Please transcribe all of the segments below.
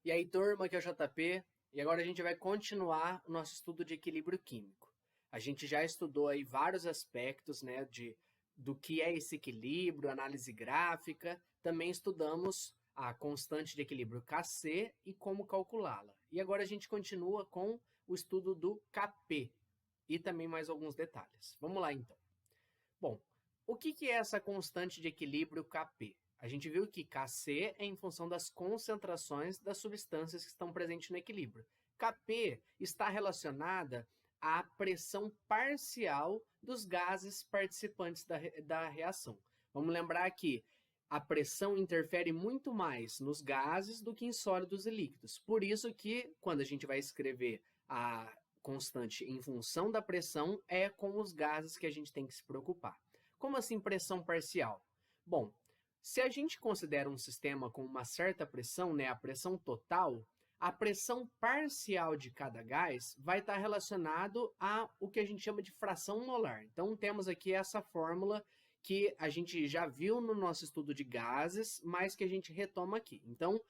E aí, turma, aqui é o JP, e agora a gente vai continuar o nosso estudo de equilíbrio químico. A gente já estudou aí vários aspectos, né, do que é esse equilíbrio, análise gráfica, também estudamos a constante de equilíbrio Kc e como calculá-la. E agora a gente continua com o estudo do Kp e também mais alguns detalhes. Vamos lá então. Bom, o que é essa constante de equilíbrio Kp? A gente viu que Kc é em função das concentrações das substâncias que estão presentes no equilíbrio. Kp está relacionada à pressão parcial dos gases participantes da reação. Vamos lembrar que a pressão interfere muito mais nos gases do que em sólidos e líquidos. Por isso que, quando a gente vai escrever a constante em função da pressão, é com os gases que a gente tem que se preocupar. Como assim pressão parcial? Bom, se a gente considera um sistema com uma certa pressão, né, a pressão total, a pressão parcial de cada gás vai estar relacionado a o que a gente chama de fração molar. Então, temos aqui essa fórmula que a gente já viu no nosso estudo de gases, mas que a gente retoma aqui. Então,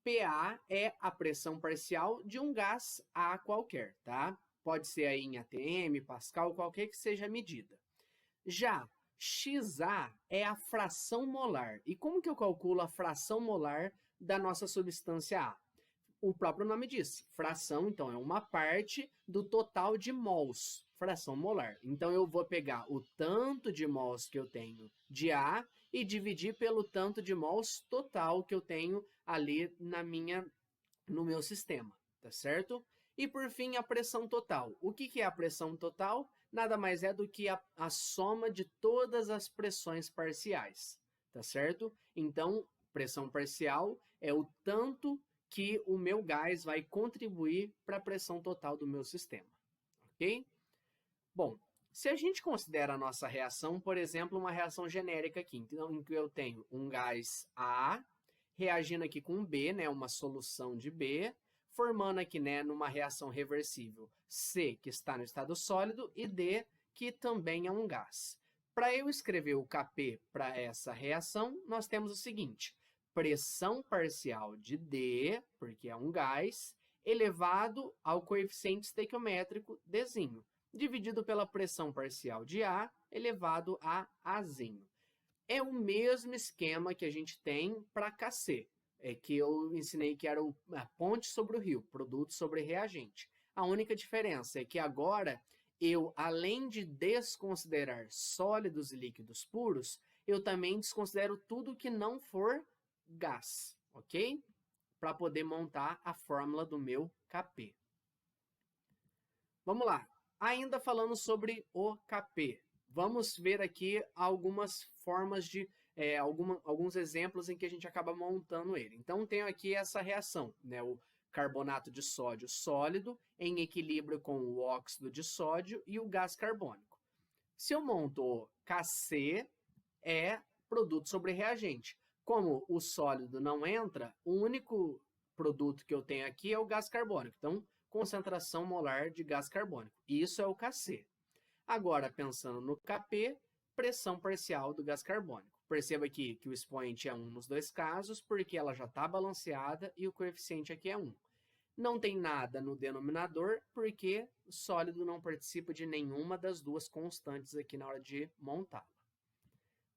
PA é a pressão parcial de um gás A qualquer, tá? Pode ser aí em atm, Pascal, qualquer que seja a medida. Já XA é a fração molar. E como que eu calculo a fração molar da nossa substância A? O próprio nome diz, fração, então é uma parte do total de mols, fração molar. Então eu vou pegar o tanto de mols que eu tenho de A e dividir pelo tanto de mols total que eu tenho ali no meu sistema, tá certo? E por fim, a pressão total. O que é a pressão total? Nada mais é do que a soma de todas as pressões parciais, tá certo? Então, pressão parcial é o tanto que o meu gás vai contribuir para a pressão total do meu sistema, ok? Bom, se a gente considera a nossa reação, por exemplo, uma reação genérica aqui, então, em que eu tenho um gás A reagindo aqui com B, né, uma solução de B, formando aqui, né, numa reação reversível, C, que está no estado sólido, e D, que também é um gás. Para eu escrever o Kp para essa reação, nós temos o seguinte: pressão parcial de D, porque é um gás, elevado ao coeficiente estequiométrico Dzinho, dividido pela pressão parcial de A, elevado a Azinho. É o mesmo esquema que a gente tem para Kc, que eu ensinei que era a ponte sobre o rio, produto sobre reagente. A única diferença é que agora eu, além de desconsiderar sólidos e líquidos puros, eu também desconsidero tudo que não for gás, ok? Para poder montar a fórmula do meu Kp. Vamos lá. Ainda falando sobre o Kp, vamos ver aqui algumas formas de alguns exemplos em que a gente acaba montando ele. Então, tenho aqui essa reação, né? O carbonato de sódio sólido em equilíbrio com o óxido de sódio e o gás carbônico. Se eu monto o Kc, é produto sobre reagente. Como o sólido não entra, o único produto que eu tenho aqui é o gás carbônico. Então, concentração molar de gás carbônico. Isso é o Kc. Agora, pensando no Kp, pressão parcial do gás carbônico. Perceba aqui que o expoente é 1 nos dois casos, porque ela já está balanceada e o coeficiente aqui é 1. Não tem nada no denominador, porque o sólido não participa de nenhuma das duas constantes aqui na hora de montá-la.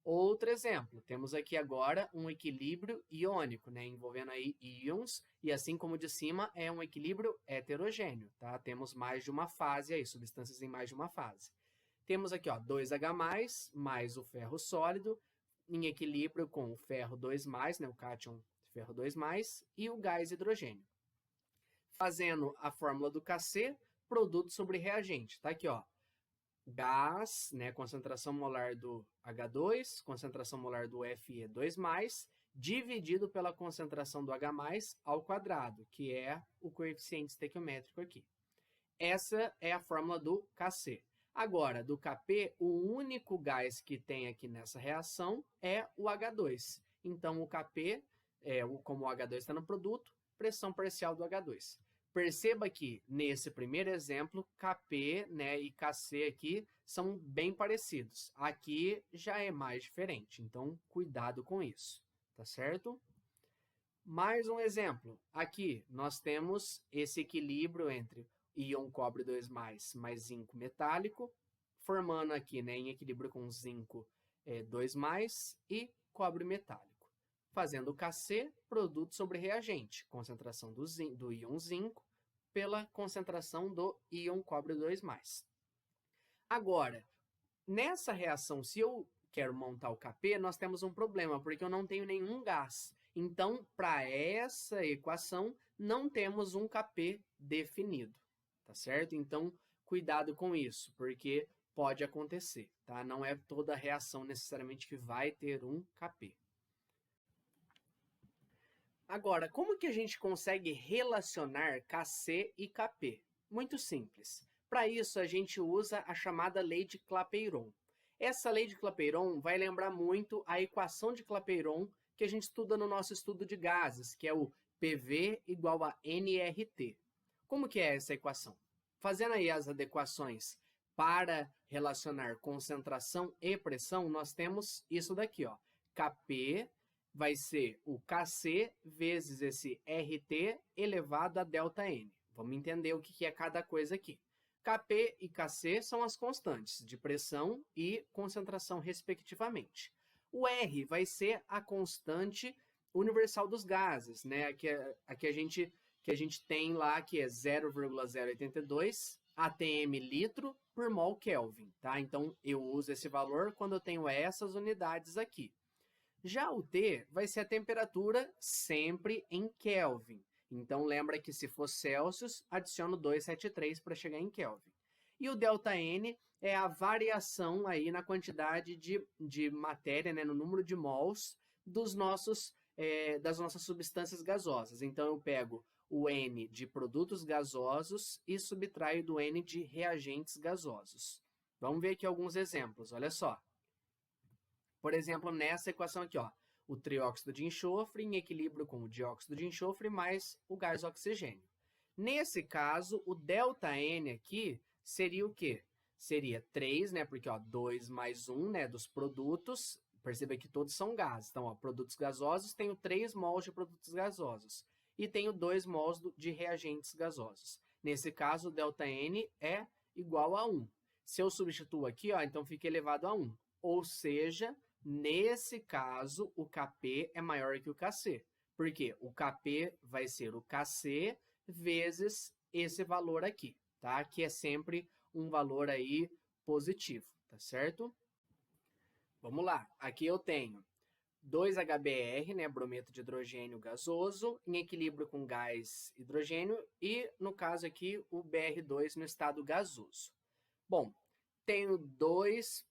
Outro exemplo, temos aqui agora um equilíbrio iônico, né, envolvendo aí íons, e assim como o de cima, é um equilíbrio heterogêneo, tá? Temos mais de uma fase aí, substâncias em mais de uma fase. Temos aqui, ó, 2H+, mais o ferro sólido, em equilíbrio com o ferro 2+, né, o cátion ferro 2+, e o gás hidrogênio. Fazendo a fórmula do Kc, produto sobre reagente, tá aqui, ó. Gás, né, concentração molar do H2, concentração molar do Fe2+, dividido pela concentração do H+, ao quadrado, que é o coeficiente estequiométrico aqui. Essa é a fórmula do Kc. Agora, do Kp, o único gás que tem aqui nessa reação é o H2. Então, o Kp, como o H2 está no produto, pressão parcial do H2. Perceba que, nesse primeiro exemplo, Kp, né, e Kc aqui são bem parecidos. Aqui já é mais diferente, então cuidado com isso, tá certo? Mais um exemplo. Aqui nós temos esse equilíbrio entre íon cobre 2+, mais zinco metálico, formando aqui, né, em equilíbrio com zinco 2+, e cobre metálico. Fazendo KC, produto sobre reagente, concentração do íon zinco pela concentração do íon cobre 2+. Agora, nessa reação, se eu quero montar o Kp, nós temos um problema, porque eu não tenho nenhum gás. Então, para essa equação, não temos um Kp definido, tá certo? Então, cuidado com isso, porque pode acontecer, tá? Não é toda reação necessariamente que vai ter um Kp. Agora, como que a gente consegue relacionar Kc e Kp? Muito simples. Para isso, a gente usa a chamada lei de Clapeyron. Essa lei de Clapeyron vai lembrar muito a equação de Clapeyron que a gente estuda no nosso estudo de gases, que é o PV igual a nRT. Como que é essa equação? Fazendo aí as adequações para relacionar concentração e pressão, nós temos isso daqui, ó. Kp vai ser o Kc vezes esse RT elevado a ΔN. Vamos entender o que é cada coisa aqui. Kp e Kc são as constantes de pressão e concentração, respectivamente. O R vai ser a constante universal dos gases, né? Aqui a gente tem lá que é 0,082 atm litro por mol Kelvin, tá? Então, eu uso esse valor quando eu tenho essas unidades aqui. Já o T vai ser a temperatura sempre em Kelvin. Então, lembra que se for Celsius, adiciono 273 para chegar em Kelvin. E o ΔN é a variação aí na quantidade de matéria, né, no número de mols das nossas substâncias gasosas. Então, eu pego o N de produtos gasosos e subtraio do N de reagentes gasosos. Vamos ver aqui alguns exemplos, olha só. Por exemplo, nessa equação aqui, ó, o trióxido de enxofre em equilíbrio com o dióxido de enxofre mais o gás oxigênio. Nesse caso, o ΔN aqui seria o quê? Seria 3, né? Porque, ó, 2 mais 1, né, dos produtos. Perceba que todos são gases. Então, ó, produtos gasosos, tenho 3 mols de produtos gasosos. E tenho 2 mols de reagentes gasosos. Nesse caso, o ΔN é igual a 1. Se eu substituo aqui, ó, então fica elevado a 1. Ou seja, nesse caso, o Kp é maior que o Kc. Por quê? O Kp vai ser o Kc vezes esse valor aqui, tá? Que é sempre um valor aí positivo, tá certo? Vamos lá. Aqui eu tenho 2HBr, né, brometo de hidrogênio gasoso, em equilíbrio com gás hidrogênio, e, no caso aqui, o Br2 no estado gasoso. Bom, tenho 2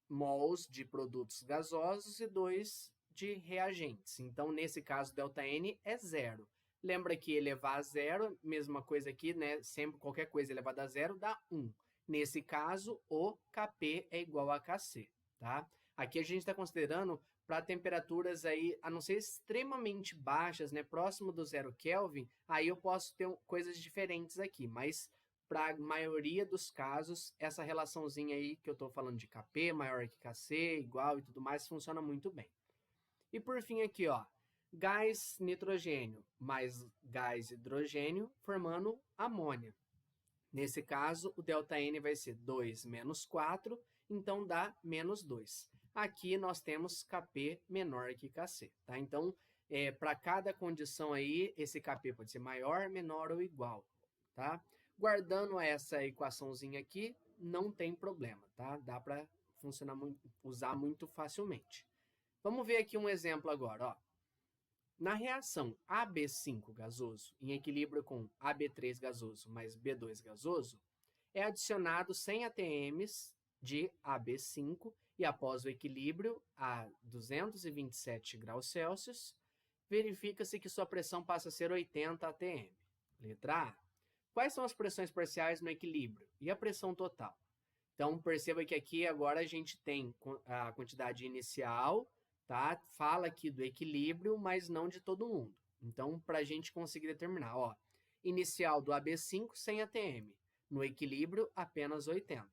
mols de produtos gasosos e 2 de reagentes. Então, nesse caso, ΔN é 0. Lembra que elevar a 0, mesma coisa aqui, né? Sempre qualquer coisa elevada a 0 dá 1. Nesse caso, o Kp é igual a Kc, tá? Aqui a gente está considerando para temperaturas aí, a não ser extremamente baixas, né? Próximo do 0 Kelvin, aí eu posso ter coisas diferentes aqui, mas para a maioria dos casos, essa relaçãozinha aí que eu estou falando de Kp maior que Kc, igual e tudo mais, funciona muito bem. E por fim aqui, ó, gás nitrogênio mais gás hidrogênio formando amônia. Nesse caso, o ΔN vai ser 2 menos 4, então dá menos 2. Aqui nós temos Kp menor que Kc, tá? Então, para cada condição aí, esse Kp pode ser maior, menor ou igual, tá? Guardando essa equaçãozinha aqui, não tem problema, tá? Dá para usar muito facilmente. Vamos ver aqui um exemplo agora, ó. Na reação AB5 gasoso em equilíbrio com AB3 gasoso mais B2 gasoso, é adicionado 100 atms de AB5 e após o equilíbrio a 227 graus Celsius, verifica-se que sua pressão passa a ser 80 atm. Letra A. Quais são as pressões parciais no equilíbrio e a pressão total? Então, perceba que aqui agora a gente tem a quantidade inicial, tá? Fala aqui do equilíbrio, mas não de todo mundo. Então, para a gente conseguir determinar, ó, inicial do AB5, 100 atm. No equilíbrio, apenas 80.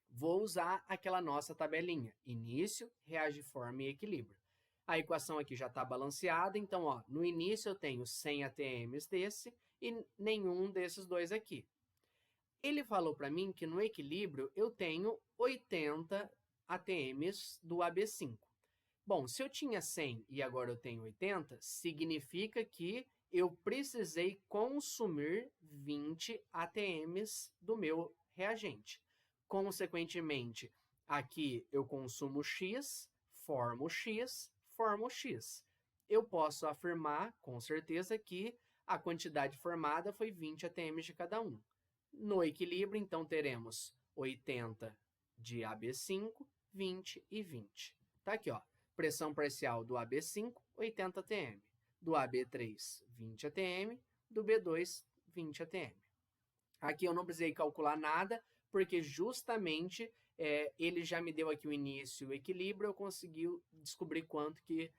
Vou usar aquela nossa tabelinha, início, reagiforme e equilíbrio. A equação aqui já está balanceada, então, ó, no início eu tenho 100 ATMs desse e nenhum desses dois aqui. Ele falou para mim que no equilíbrio eu tenho 80 ATMs do AB5. Bom, se eu tinha 100 e agora eu tenho 80, significa que eu precisei consumir 20 ATMs do meu reagente. Consequentemente, aqui eu consumo X, formo X, formo X. Eu posso afirmar, com certeza, que a quantidade formada foi 20 ATMs de cada um. No equilíbrio, então, teremos 80 de AB5, 20 e 20. Tá aqui, ó. Pressão parcial do AB5, 80 atm. Do AB3, 20 atm. Do B2, 20 atm. Aqui eu não precisei calcular nada, porque justamente ele já me deu aqui o início e o equilíbrio, eu consegui descobrir quanto que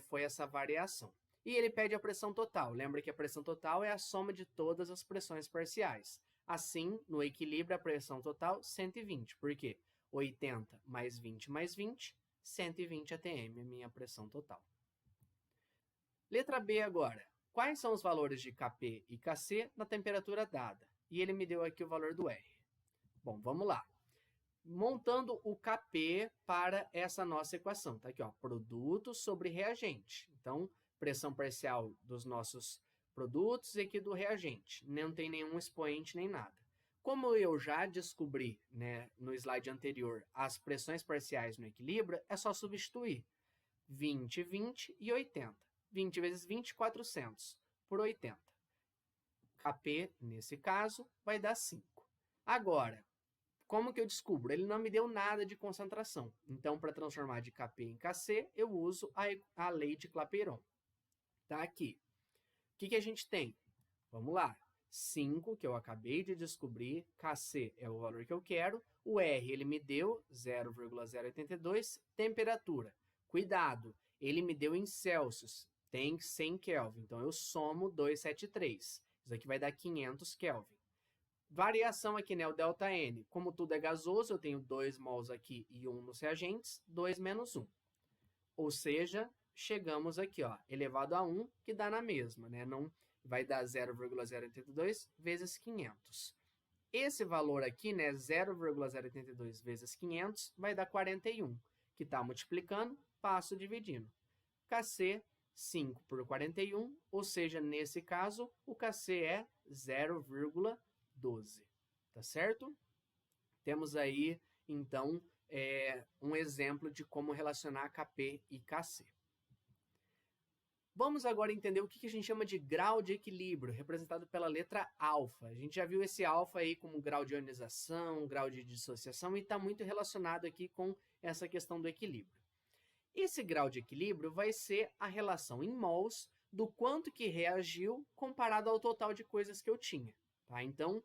foi essa variação. E ele pede a pressão total. Lembra que a pressão total é a soma de todas as pressões parciais. Assim, no equilíbrio, a pressão total, 120. Por quê? 80 mais 20 mais 20, 120 atm é a minha pressão total. Letra B agora. Quais são os valores de Kp e Kc na temperatura dada? E ele me deu aqui o valor do R. Bom, vamos lá. Montando o Kp para essa nossa equação. Tá aqui, ó, produto sobre reagente. Então, pressão parcial dos nossos produtos e aqui do reagente. Não tem nenhum expoente nem nada. Como eu já descobri, né, no slide anterior, as pressões parciais no equilíbrio, é só substituir 20, 20 e 80. 20 vezes 20, 400 por 80. Kp, nesse caso, vai dar 5. Agora, como que eu descubro? Ele não me deu nada de concentração. Então, para transformar de Kp em Kc, eu uso a lei de Clapeyron. Tá aqui. O que a gente tem? Vamos lá. 5, que eu acabei de descobrir. Kc é o valor que eu quero. O R, ele me deu 0,082. Temperatura. Cuidado, ele me deu em Celsius. Tem 100 Kelvin. Então, eu somo 273. Isso aqui vai dar 500 Kelvin. Variação aqui, né? O ΔN. Como tudo é gasoso, eu tenho 2 mols aqui e 1 nos reagentes. 2 menos 1. Ou seja, chegamos aqui, ó, elevado a 1, que dá na mesma, né? Não vai dar 0,082 vezes 500. Esse valor aqui, né, 0,082 vezes 500, vai dar 41, que está multiplicando, passo dividindo. Kc, 5 por 41, ou seja, nesse caso, o Kc é 0,12, tá certo? Temos aí, então, um exemplo de como relacionar Kp e Kc. Vamos agora entender o que a gente chama de grau de equilíbrio, representado pela letra alfa. A gente já viu esse alfa aí como grau de ionização, grau de dissociação, e está muito relacionado aqui com essa questão do equilíbrio. Esse grau de equilíbrio vai ser a relação em mols do quanto que reagiu comparado ao total de coisas que eu tinha. Tá? Então,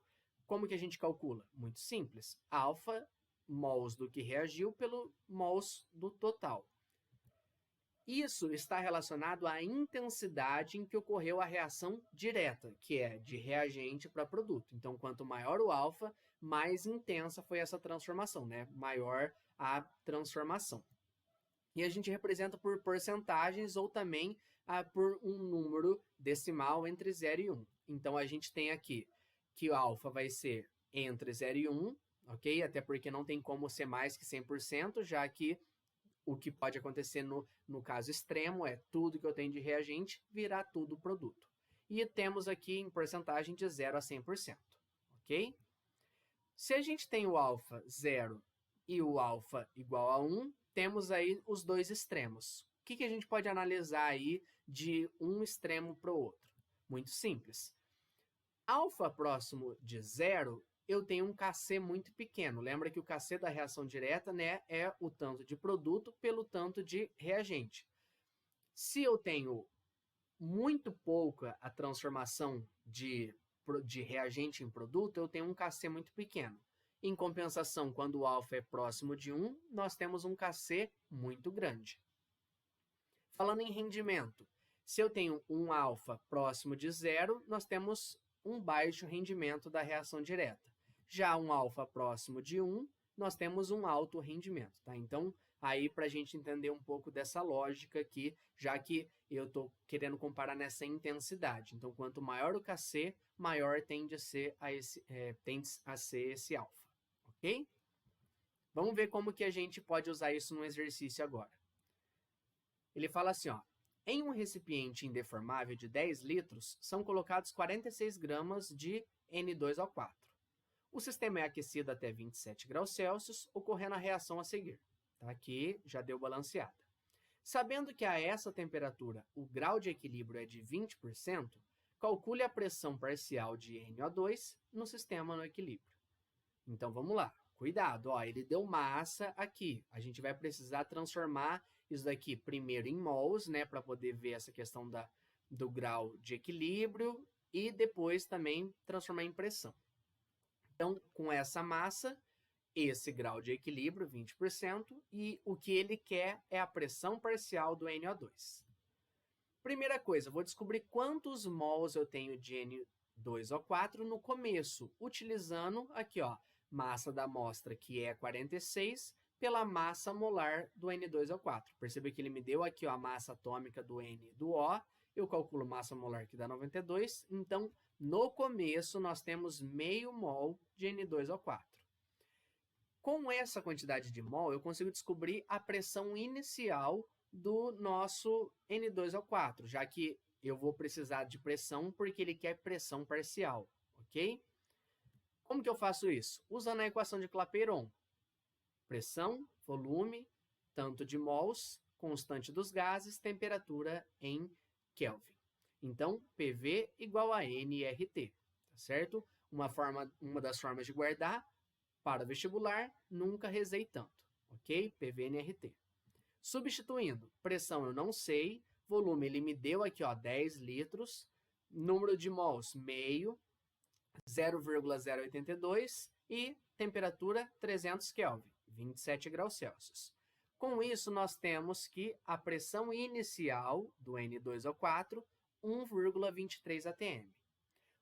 como que a gente calcula? Muito simples. Alfa, mols do que reagiu pelo mols do total. Isso está relacionado à intensidade em que ocorreu a reação direta, que é de reagente para produto. Então, quanto maior o alfa, mais intensa foi essa transformação, né? Maior a transformação. E a gente representa por porcentagens ou também por um número decimal entre 0 e 1. Então, a gente tem aqui que o alfa vai ser entre 0 e 1, ok? Até porque não tem como ser mais que 100%, já que o que pode acontecer no caso extremo é tudo que eu tenho de reagente virar tudo produto. E temos aqui em porcentagem de 0 a 100%, ok? Se a gente tem o alfa 0 e o alfa igual a 1, temos aí os dois extremos. O que a gente pode analisar aí de um extremo para o outro? Muito simples. Alfa próximo de 0, eu tenho um Kc muito pequeno. Lembra que o Kc da reação direta, né, é o tanto de produto pelo tanto de reagente. Se eu tenho muito pouca a transformação de reagente em produto, eu tenho um Kc muito pequeno. Em compensação, quando o alfa é próximo de 1, nós temos um Kc muito grande. Falando em rendimento, se eu tenho um alfa próximo de 0, nós temos um baixo rendimento da reação direta. Já um alfa próximo de 1, nós temos um alto rendimento. Tá? Então, aí para a gente entender um pouco dessa lógica aqui, já que eu estou querendo comparar nessa intensidade. Então, quanto maior o Kc, maior tende a ser esse alfa, ok? Vamos ver como que a gente pode usar isso no exercício agora. Ele fala assim, ó, em um recipiente indeformável de 10 litros, são colocados 46 gramas de N2O4. O sistema é aquecido até 27 graus Celsius, ocorrendo a reação a seguir. Tá? Aqui já deu balanceada. Sabendo que a essa temperatura o grau de equilíbrio é de 20%, calcule a pressão parcial de NO2 no sistema no equilíbrio. Então vamos lá, cuidado, ó, ele deu massa aqui. A gente vai precisar transformar isso daqui primeiro em mols, né, para poder ver essa questão do grau de equilíbrio e depois também transformar em pressão. Então, com essa massa, esse grau de equilíbrio, 20%, e o que ele quer é a pressão parcial do NO2. Primeira coisa, vou descobrir quantos mols eu tenho de N2O4 no começo, utilizando aqui, ó, massa da amostra, que é 46, pela massa molar do N2O4. Percebe que ele me deu aqui, ó, a massa atômica do N e do O, eu calculo massa molar que dá 92, então, no começo, nós temos meio mol de N2O4. Com essa quantidade de mol, eu consigo descobrir a pressão inicial do nosso N2O4, já que eu vou precisar de pressão porque ele quer pressão parcial, ok? Como que eu faço isso? Usando a equação de Clapeyron. Pressão, volume, tanto de mols, constante dos gases, temperatura em Kelvin. Então, PV igual a nRT, tá certo? Uma das formas de guardar para o vestibular, nunca rezei tanto, ok? PV nRT. Substituindo, pressão eu não sei, volume ele me deu aqui, ó, 10 litros, número de mols, meio, 0,082 e temperatura 300 Kelvin, 27 graus Celsius. Com isso, nós temos que a pressão inicial do N2O4, 1,23 atm.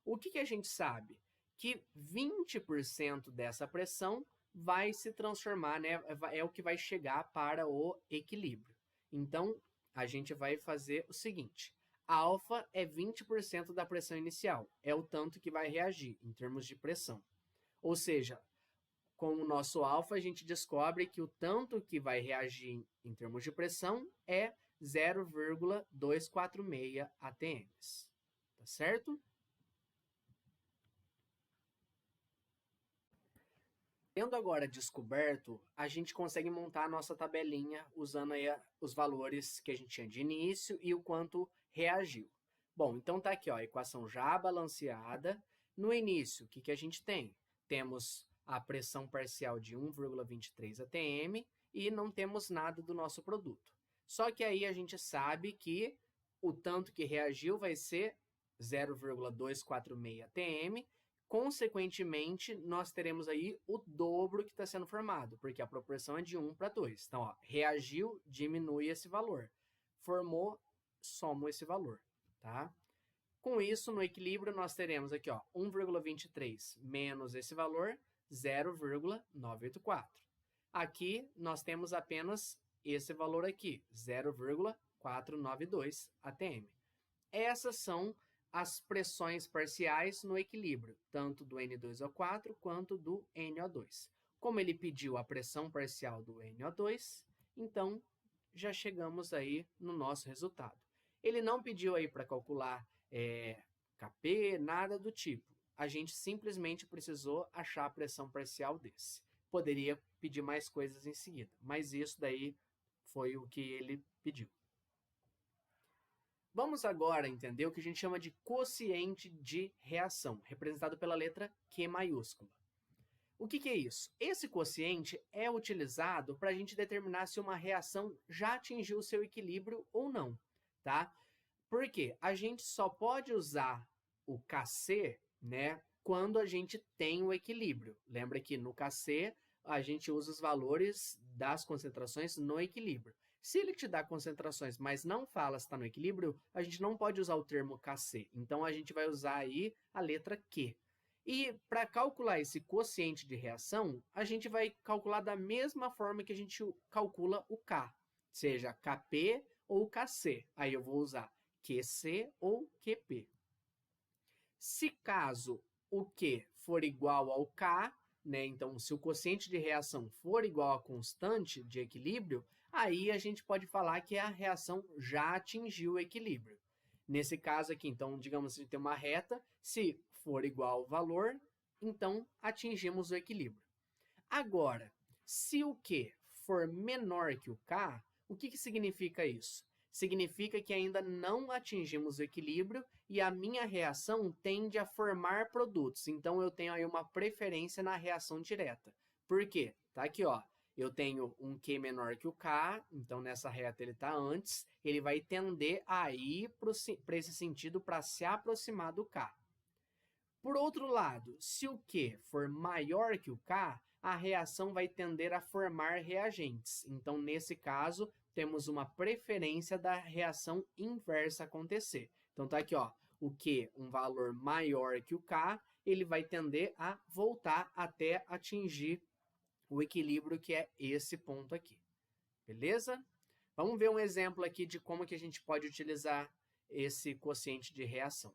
O que a gente sabe? Que 20% dessa pressão vai se transformar, né, é o que vai chegar para o equilíbrio. Então, a gente vai fazer o seguinte, alfa é 20% da pressão inicial, é o tanto que vai reagir em termos de pressão. Ou seja, com o nosso alfa, a gente descobre que o tanto que vai reagir em termos de pressão é 0,246 atms. Tá certo? Tendo agora descoberto, a gente consegue montar a nossa tabelinha usando aí os valores que a gente tinha de início e o quanto reagiu. Bom, então tá aqui, ó, a equação já balanceada. No início, o que a gente tem? Temos a pressão parcial de 1,23 atm e não temos nada do nosso produto. Só que aí a gente sabe que o tanto que reagiu vai ser 0,246 atm. Consequentemente, nós teremos aí o dobro que está sendo formado, porque a proporção é de 1 para 2. Então, ó, reagiu, diminui esse valor. Formou, somo esse valor, tá? Com isso, no equilíbrio, nós teremos aqui, ó, 1,23 menos esse valor, 0,984. Aqui, nós temos apenas esse valor aqui, 0,492 atm. Essas são as pressões parciais no equilíbrio, tanto do N2O4 quanto do NO2. Como ele pediu a pressão parcial do NO2, então já chegamos aí no nosso resultado. Ele não pediu aí para calcular Kp, nada do tipo. A gente simplesmente precisou achar a pressão parcial desse. Poderia pedir mais coisas em seguida, mas isso daí foi o que ele pediu. Vamos agora entender o que a gente chama de quociente de reação, representado pela letra Q maiúscula. O que é isso? Esse quociente é utilizado para a gente determinar se uma reação já atingiu o seu equilíbrio ou não, tá? Por quê? A gente só pode usar o Kc, né, quando a gente tem o equilíbrio. Lembra que no Kc a gente usa os valores das concentrações no equilíbrio. Se ele te dá concentrações, mas não fala se está no equilíbrio, a gente não pode usar o termo Kc. Então, a gente vai usar aí a letra Q. E para calcular esse quociente de reação, a gente vai calcular da mesma forma que a gente calcula o K, seja Kp ou Kc. Aí eu vou usar QC ou QP. Se caso o Q for igual ao K, né, então se o quociente de reação for igual à constante de equilíbrio, aí a gente pode falar que a reação já atingiu o equilíbrio. Nesse caso aqui, então, digamos que a gente tem uma reta, se for igual ao valor, então atingimos o equilíbrio. Agora, se o Q for menor que o K, o que significa isso? Significa que ainda não atingimos o equilíbrio e a minha reação tende a formar produtos. Então, eu tenho aí uma preferência na reação direta. Por quê? Tá aqui, ó. Eu tenho um Q menor que o K, então nessa reta ele está antes, ele vai tender a ir para esse sentido para se aproximar do K. Por outro lado, se o Q for maior que o K, a reação vai tender a formar reagentes. Então, nesse caso, temos uma preferência da reação inversa acontecer. Então, tá aqui, ó, o Q, um valor maior que o K, ele vai tender a voltar até atingir o equilíbrio, que é esse ponto aqui. Beleza? Vamos ver um exemplo aqui de como que a gente pode utilizar esse quociente de reação.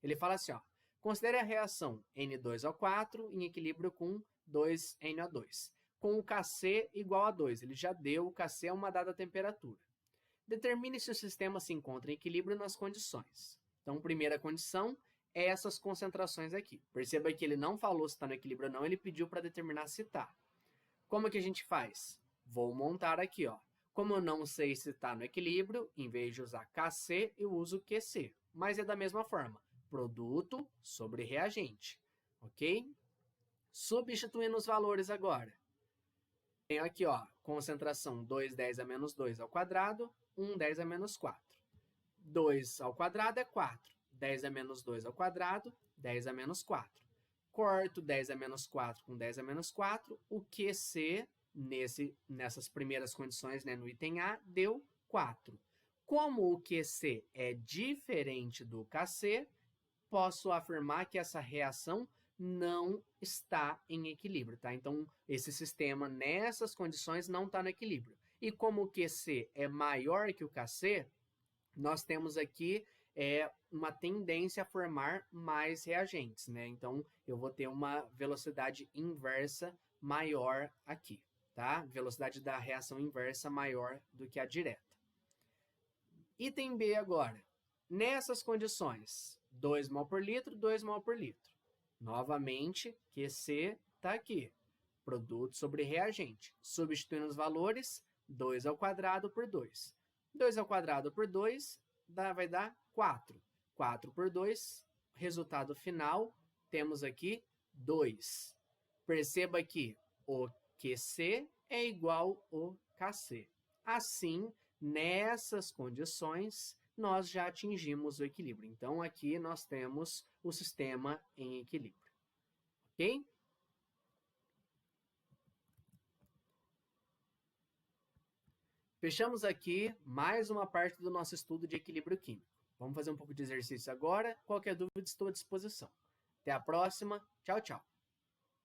Ele fala assim, ó, considere a reação N2O4 em equilíbrio com 2NO2, com o Kc igual a 2. Ele já deu, o Kc é uma dada temperatura. Determine se o sistema se encontra em equilíbrio nas condições. Então, primeira condição é essas concentrações aqui. Perceba que ele não falou se está no equilíbrio ou não, ele pediu para determinar se está. Como que a gente faz? Vou montar aqui, ó. Como eu não sei se está no equilíbrio, em vez de usar Kc, eu uso QC. Mas é da mesma forma. Produto sobre reagente, ok? Substituindo os valores agora. Tenho aqui, ó, concentração 210 a menos 2 ao quadrado, 110 a menos 4. 2 ao quadrado é 4. 10 a menos 2 ao quadrado, 10 a menos 4. Corto 10 a menos 4 com 10 a menos 4. O QC, nessas primeiras condições, né, no item A, deu 4. Como o QC é diferente do Kc, posso afirmar que essa reação não está em equilíbrio, tá? Então, esse sistema, nessas condições, não está no equilíbrio. E como o QC é maior que o Kc, nós temos aqui uma tendência a formar mais reagentes, né? Então, eu vou ter uma velocidade inversa maior aqui, tá? Velocidade da reação inversa maior do que a direta. Item B agora. Nessas condições, 2 mol por litro, 2 mol por litro. Novamente, QC está aqui. Produto sobre reagente. Substituindo os valores, 2 ao quadrado por 2. 2 ao quadrado por 2 vai dar 4. 4 por 2, resultado final, temos aqui 2. Perceba que o QC é igual ao Kc. Assim, nessas condições, nós já atingimos o equilíbrio. Então, aqui nós temos o sistema em equilíbrio. Ok? Fechamos aqui mais uma parte do nosso estudo de equilíbrio químico. Vamos fazer um pouco de exercício agora. Qualquer dúvida, estou à disposição. Até a próxima. Tchau, tchau.